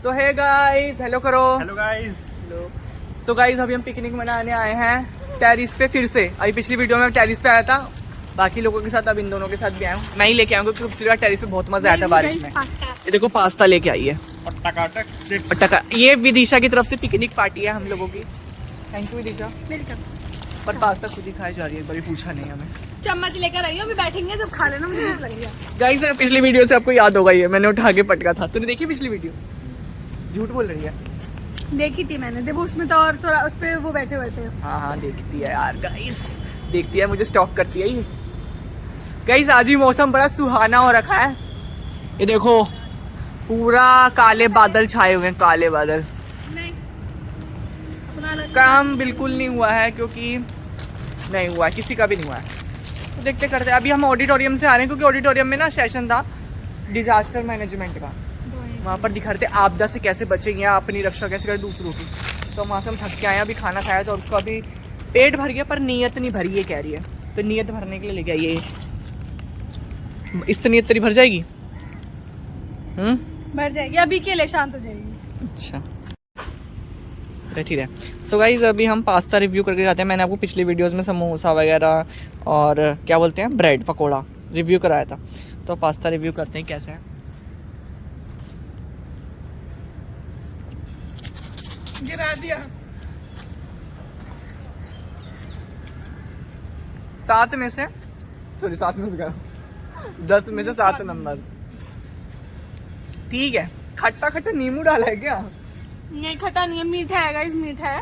सो hey guys, hello करो। Hello guys. So guys अभी हम पिकनिक मनाने आए हैं टेरिस पे फिर से। अभी पिछली वीडियो में टेरिस पे आया था बाकी लोगों के साथ, अब इन दोनों के साथ भी आया हूँ। मैं ही लेके आऊँगा क्योंकि पिछली बार टेरिस पे बहुत मजा आया था बारिश में। ये देखो पास्ता लेके आई है टका। ये विदिशा की तरफ से पिकनिक पार्टी है हम लोगों की। Thank you Vidisha. पर पास्ता खुद ही खाई जा रही है, एक बार पूछा नहीं हमें। चम्मच लेकर आई हो, अभी बैठेंगे जब खा लेना, मुझे भूख लगी है। गाइस पिछली वीडियो से आपको याद होगा, ये मैंने उठा के पटका था। तूने देखी पिछली वीडियो? झूठ बोल रही है। देखी थी मैंने, देखो उसमें तो और थोड़ा उस पे वो बैठे हुए थे। हाँ देखती है यार गाइस, देखती है, मुझे स्टॉक करती है ये। गाइस आज ही मौसम बड़ा सुहाना हो रखा है। ये देखो पूरा काले बादल छाए हुए हैं, काले बादल। काम बिल्कुल नहीं हुआ है क्योंकि नहीं हुआ, किसी का भी नहीं हुआ है। तो देखते करते। अभी हम ऑडिटोरियम से आ रहे हैं क्योंकि ऑडिटोरियम में ना सेशन था डिजास्टर मैनेजमेंट का। वहाँ पर दिखा रहे थे आपदा से कैसे बचेंगे, अपनी रक्षा कैसे करें दूसरों की। तो वहाँ से हम थक के आए, अभी खाना खाया तो उसको अभी पेट भर गया पर नीयत नहीं भरी है कह रही है। तो नीयत भरने के लिए लेके आइए। इससे नीयत तेरी भर जाएगी? भर जाएगी, अभी के लिए शांत हो जाएगी। अच्छा ठीक है। सो गाइस अभी हम पास्ता रिव्यू करके जाते हैं। मैंने आपको पिछली वीडियोस में समोसा वगैरह और क्या बोलते हैं ब्रेड पकोड़ा रिव्यू कराया था। तो पास्ता रिव्यू करते हैं कैसे है। गिरा दिया। 7 में से 10 में से 7 नंबर। ठीक है। खट्टा खट्टा नींबू डाला है क्या? नहीं खट्टा नहीं है, मीठा है गाइस, मीठा है।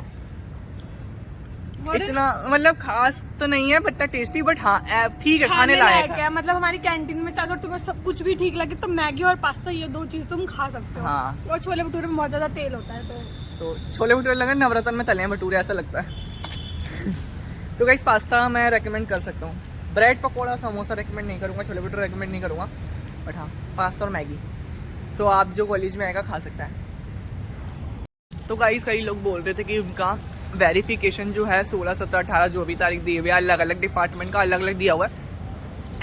इतना मतलब खास तो नहीं है, बच्चा टेस्टी बट हाँ ठीक है, खाने लायक है। मतलब हमारी कैंटीन में से अगर तुम्हें सब कुछ भी ठीक लगे तो मैगी और पास्ता ये 2 चीज तुम खा सकते हो। हाँ। और छोले भटूरे में बहुत ज्यादा तेल होता है तो छोले भटूरे लगे नवरत्न में तले हैं भटूरे, ऐसा लगता है। तो गाइस पास्ता मैं रेकमेंड कर सकता हूँ। ब्रेड पकोड़ा समोसा रेकमेंड नहीं करूँगा, छोले भटूरे रेकमेंड नहीं करूँगा, बट हाँ पास्ता और मैगी सो आप जो कॉलेज में आएगा खा सकता है। तो गाइस कई लोग बोल रहे थे कि उनका वेरिफिकेशन जो है 16, 17, 18 जो भी तारीख दी हुई है, अलग अलग डिपार्टमेंट का अलग अलग दिया हुआ है।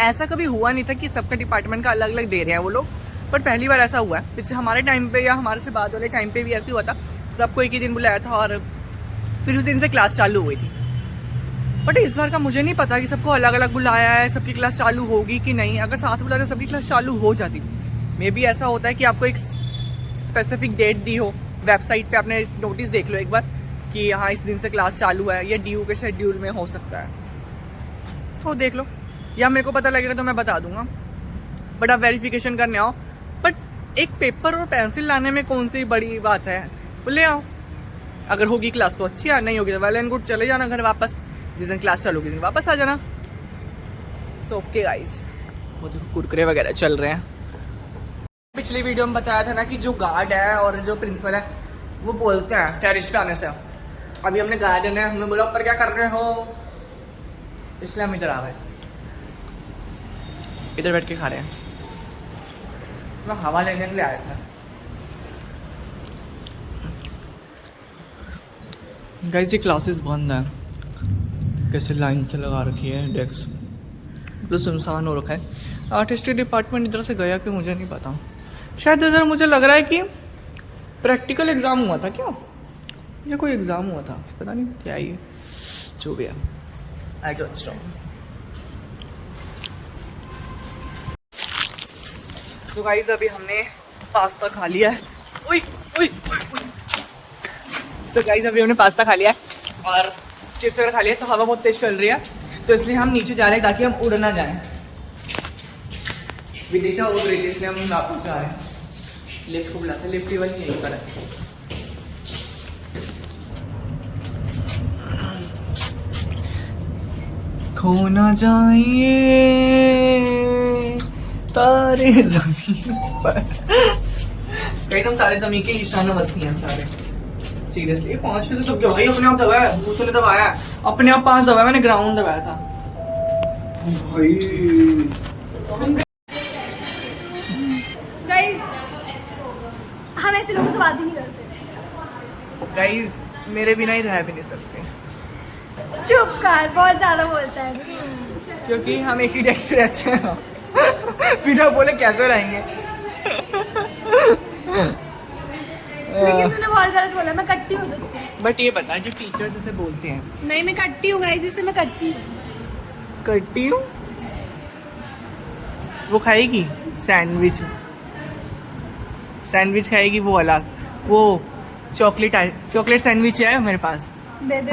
ऐसा कभी हुआ नहीं था कि सबका डिपार्टमेंट का अलग अलग दे रहे हैं वो लोग, पर पहली बार ऐसा हुआ है। पिछले हमारे टाइम पे या हमारे से बाद वाले टाइम पे भी ऐसे हुआ था, सबको एक ही दिन बुलाया था और फिर उस दिन से क्लास चालू हुई थी। बट इस बार का मुझे नहीं पता कि सबको अलग अलग बुलाया है, सबकी क्लास चालू होगी कि नहीं। अगर साथ बुलाकर सबकी क्लास चालू हो जाती, मे बी ऐसा होता है कि आपको एक स्पेसिफिक डेट दी हो, वेबसाइट पे आपने नोटिस देख लो एक बार कि हाँ इस दिन से क्लास चालू है, या ड्यू के शेड्यूल में हो सकता है। सो देख लो, या मेरे को पता लगेगा तो मैं बता दूंगा। बट आप वेरिफिकेशन करने आओ, बट एक पेपर और पेंसिल लाने में कौन सी बड़ी बात है, वो ले आओ। अगर होगी क्लास तो अच्छी है, नहीं होगी तो वेल एंड गुड, चले जाना घर वापस। जिस दिन क्लास चालू होगी उस दिन वापस आ जाना। सो ओके गाइस, वो देखो कुरकुरे वगैरह चल रहे हैं। पिछली वीडियो में बताया था ना कि जो गार्ड है और जो प्रिंसिपल है वो बोलते हैं टेरिस पे आने से। अभी हमने गार्डन है, हमने बोला ऊपर क्या कर रहे हो, इसलिए हम इधर आ गए, इधर बैठ के खा रहे हैं। मैं हवा लेने के लिए आया था। गाइस ये क्लासेस बंद है, कैसे लाइन से लगा रखी है, डेस्क तो सुनसान हो रखा है। आर्टिस्टिक डिपार्टमेंट इधर से गया कि मुझे नहीं पता, शायद इधर मुझे लग रहा है कि प्रैक्टिकल एग्जाम हुआ था क्या, या कोई एग्जाम हुआ था, पता नहीं क्या ये जो भी है। I don't know. तो गाइस अभी हमने पास्ता खा लिया है। सो गाइस अभी हमने पास्ता खा लिया है और चिप्स वगैरह खा लिया, तो हवा बहुत तेज चल रही है तो इसलिए हम नीचे जा रहे हैं ताकि हम उड़ ना जाएं। विदिशा उड़ रही थी इसलिए हम वापस जा रहे हैं। लिफ्ट को बुलाते, लिफ्ट बस यहीं पर है। खो ना जाइए तारे जमीन पर। कहीं तुम तारे जमीन के निशाना मस्ती हैं सारे। सीरियसली 5 से तो क्या भाई, अपने आप दबाया, बूथ ने दबाया, अपने आप 5 दबाया, मैंने ग्राउंड दबाया था भाई। गाइस हम ऐसे लोगों से बात ही नहीं करते। गाइस मेरे बिना ही रह भी नहीं सकते। चुप कर, बहुत ज्यादा बोलता है। क्योंकि हम एक ही डेस्क पे रहते हैं। बिना बोले कैसे रहेंगे। लेकिन तूने बहुत गलत बोला, मैं कट्टी हूँ तुझसे। बट ये बता, जो टीचर्स ऐसे बोलते हैं नहीं मैं कट्टी हूँ गाइस, इससे मैं कट्टी हूँ। करती हूँ, वो खाएगी सैंडविच, सैंडविच खाएगी वो वाला, वो चॉकलेट सैंडविच है मेरे पास। दे दे।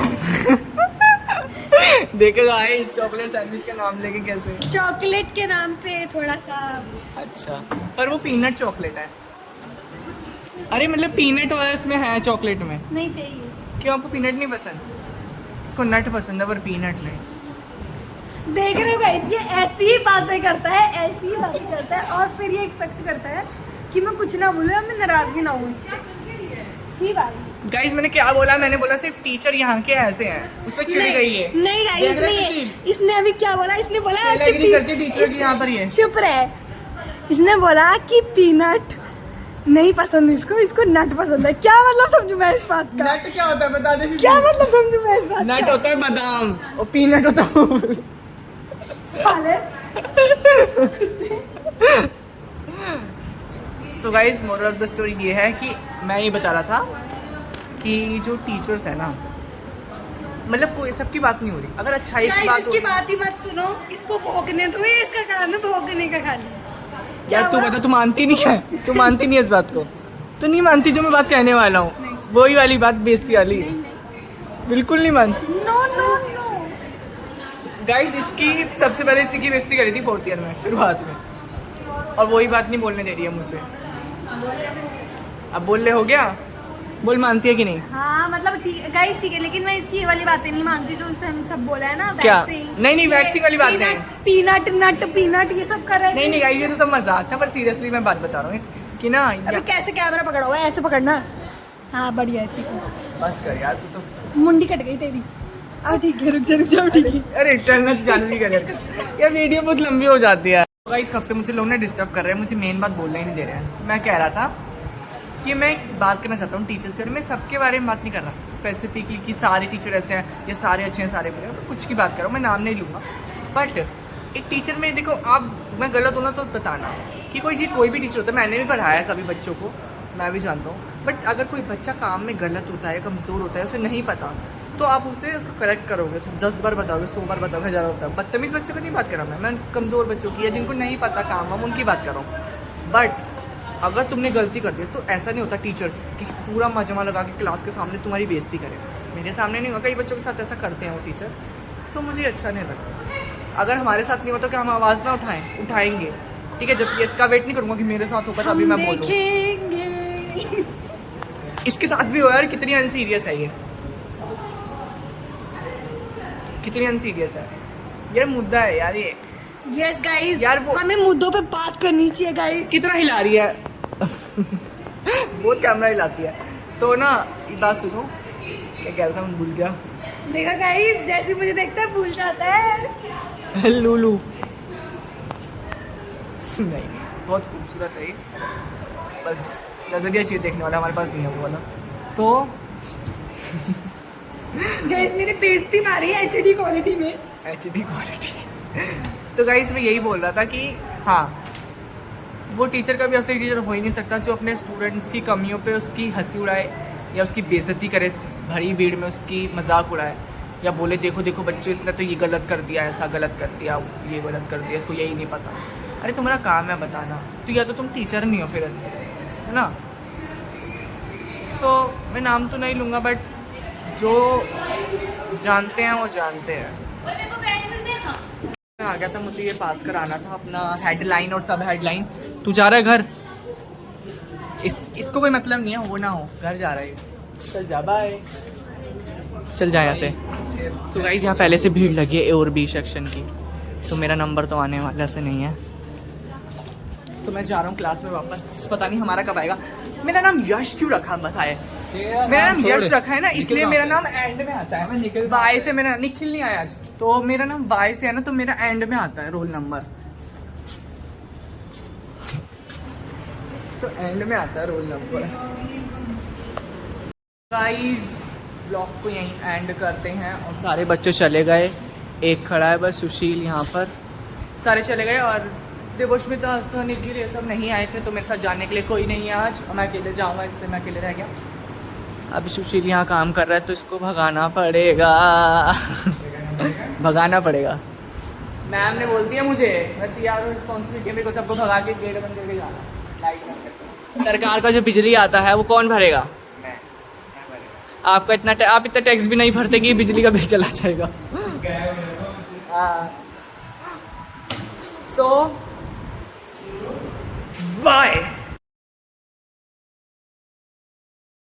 देखेगा आई चॉकलेट सैंडविच का नाम लेके कैसे। चॉकलेट के नाम पे थोड़ा सा। अच्छा, पर वो पीनट चॉकलेट है। अरे मतलब पीनट वाला इसमें है चॉकलेट में। नहीं चाहिए। क्यों, आपको पीनट नहीं पसंद? इसको नट पसंद है पर पीनट नहीं। देख रहे हो गाइस, ये ऐसी ही बातें करता है, ऐसी ही बातें करता है, और फिर ये एक्सपेक्ट करता है कि मैं कुछ ना बोलूँ, मैं नाराज भी ना हूँ इससे। छी भाई। गाइस मैंने क्या बोला? मैंने बोला सिर्फ टीचर यहाँ के ऐसे हैं, उस पर चिढ़ गई है। नहीं गाइस, इसने अभी क्या बोला? इसने बोला कि करती टीचर की यहाँ पर ये। चुप रहे। इसने बोला कि पीनट नहीं पसंद इसको, इसको नट पसंद है। क्या मतलब समझू मैं इस बात का? नट क्या होता है बता दे। क्या मतलब समझू मैं इस बात का? नट होता है बादाम और पीनट होता है साले। So guys moral of the story ये है कि मैं ये बता रहा था कि जो टीचर्स है ना, मतलब कोई सबकी बात नहीं हो रही। अगर अच्छाई की गाइस बात इसकी बात ही मत सुनो, इसको भोगने दो, ये इसका काम है भोगने का खाली। यार तू बता, तू मानती नहीं है? तू मानती नहीं है इस बात को? तू नहीं मानती जो मैं बात कहने वाला हूँ, वही वाली बात, बेइज्जती वाली। बिल्कुल नहीं मानती। नो नो नो गाइस इसकी सबसे पहले इसी की बेइज्जती करी थी 4th ईयर में शुरुआत में, और वही बात नहीं बोलने दे रही है मुझे। अब बोल ले, हो गया? बोल, मानती है कि नहीं? हाँ मतलब गाइस ठीक है, लेकिन मैं इसकी ये वाली बातें नहीं मानती जो उसने हम सब बोला है ना। क्या? वैक्सिंग। नहीं वैक्सिंग वाली बात नहीं। पीनट नट पीनट ये सब कर रहे थे। नहीं गाइस ये तो सब मजाक था, पर सीरियसली मैं बात बता रहा हूँ कि ना अबे कैसे कैमरा पकड़ा हुआ है? ऐसे पकड़ना। हाँ बढ़िया है, ठीक है। बस कर यार, तू तो मुंडी कट गई तेरी। ठीक है, रुक जा ठीक है। अरे चलना तो जानू नहीं कर यार, वीडियो बहुत लंबी हो जाती है। गाइस कब से मुझे लोग ने डिस्टर्ब कर रहे हैं, मुझे मेन बात बोलने ही नहीं दे रहे हैं। मैं कह रहा था कि मैं बात करना चाहता हूँ टीचर्स के बारे में। सबके बारे में बात नहीं कर रहा स्पेसिफिकली कि सारे टीचर ऐसे हैं या सारे अच्छे हैं सारे बुरे हैं, कुछ की बात कर रहा हूँ, मैं नाम नहीं लूँगा। बट एक टीचर में देखो, आप मैं गलत हूँ ना तो बताना कि कोई भी टीचर होता है। मैंने भी पढ़ाया कभी बच्चों को, मैं भी जानता हूँ। बट अगर कोई बच्चा काम में गलत होता है, कमज़ोर होता है, उसे नहीं पता, तो आप उससे उसको करेक्ट करोगे, 10 बार बताओगे, 100 बार बताओगे, 1000 होता है। बदतमीज़ बच्चों की नहीं बात कर रहा मैं कमज़ोर बच्चों की या जिनको नहीं पता काम हम उनकी बात कर रहा हूँ। बट अगर तुमने गलती कर दी तो ऐसा नहीं होता टीचर कि पूरा मजमा लगा के क्लास के सामने तुम्हारी बेइज्जती करे। मेरे सामने नहीं हुआ, कई बच्चों के साथ ऐसा करते हैं वो टीचर, तो मुझे अच्छा नहीं लगता। अगर हमारे साथ नहीं होता कि हम आवाज़ ना उठाएंगे, ठीक है? जबकि इसका वेट नहीं करूँगा कि मेरे साथ होगा तभी मैं बोलूँ। इसके साथ भी हो यार, कितनी अनसीरियस है ये, कितनी अनसीरियस है यार। मुद्दा है यार ये। यस गाइस यार हमें मुद्दों पे बात करनी चाहिए गाइस। कितना हिला रही है बहुत कैमरा हिलाती है। तो ना एक बात सुनो, क्या कह रहा था मैं भूल गया। देखा गाइस, जैसे मुझे देखता है भूल जाता है। लूलू नहीं, बहुत खूबसूरत है ये, बस नजरिया चाहिए देखने वाला, हमारे पास नहीं है वो वाला। तो गाइस मेरी बेइज्जती मारी है HD क्वालिटी में। HD quality. तो गाइस मैं यही बोल रहा था कि हाँ, वो टीचर का भी असली टीचर हो ही नहीं सकता जो अपने स्टूडेंट्स की कमियों पे उसकी हंसी उड़ाए या उसकी बेइज्जती करे, भरी भीड़ में उसकी मजाक उड़ाए या बोले देखो देखो बच्चों इसने तो ये गलत कर दिया, ऐसा गलत कर दिया, ये गलत कर दिया, इसको यही नहीं पता। अरे तुम्हारा काम है बताना, तो या तो तुम टीचर नहीं हो फिर, है ना? सो मैं नाम तो नहीं लूँगा, बट जो जानते हैं वो जानते हैं। आ गया था, मुझे ये पास कराना था अपना हेडलाइन और सब हेडलाइन। तू जा रहा है घर? इसको कोई मतलब नहीं है, हो ना हो घर जा रहा है। चल जा, बाय। चल जा यहाँ से। तो गाइस यहाँ पहले से भीड़ लगी है A और B सेक्शन की, तो मेरा नंबर तो आने वाला से नहीं है। तो मैं जा रहा हूँ क्लास में वापस, पता नहीं हमारा कब आएगा। मेरा नाम यश क्यों रखा बस आए? मेरा नाम यश रखा है ना, इसलिए मेरा नाम एंड में आता है। मैं निखिल बाय से, मेरा निखिल नहीं आया आज, तो मेरा नाम बाय से है ना, तो मेरा एंड में आता है रोल नंबर, तो एंड में आता है रोल नंबर। गाइस ब्लॉग को यहीं एंड करते हैं और सारे बच्चे चले गए, एक खड़ा है बस सुशील यहाँ पर, सारे चले गए और देवस्मिता हंसता निखिल ये सब नहीं आए थे, तो मेरे साथ जाने के लिए कोई नहीं है आज, और मैं अकेले जाऊँगा, इसलिए मैं अकेले रह गया। अभी सुशील यहाँ काम कर रहा है तो इसको भगाना पड़ेगा भगाना पड़ेगा। मैम ने बोल दिया मुझे, मैं CRO रिस्पॉन्सिबिलिटी मेरे को सबको भगा के गेट बंद करके जाना। लाइट बंद करके सरकार का जो बिजली आता है वो कौन भरेगा? आपका आप इतना टैक्स भी नहीं भरते कि बिजली का बिल चला जाएगा। सो बाय।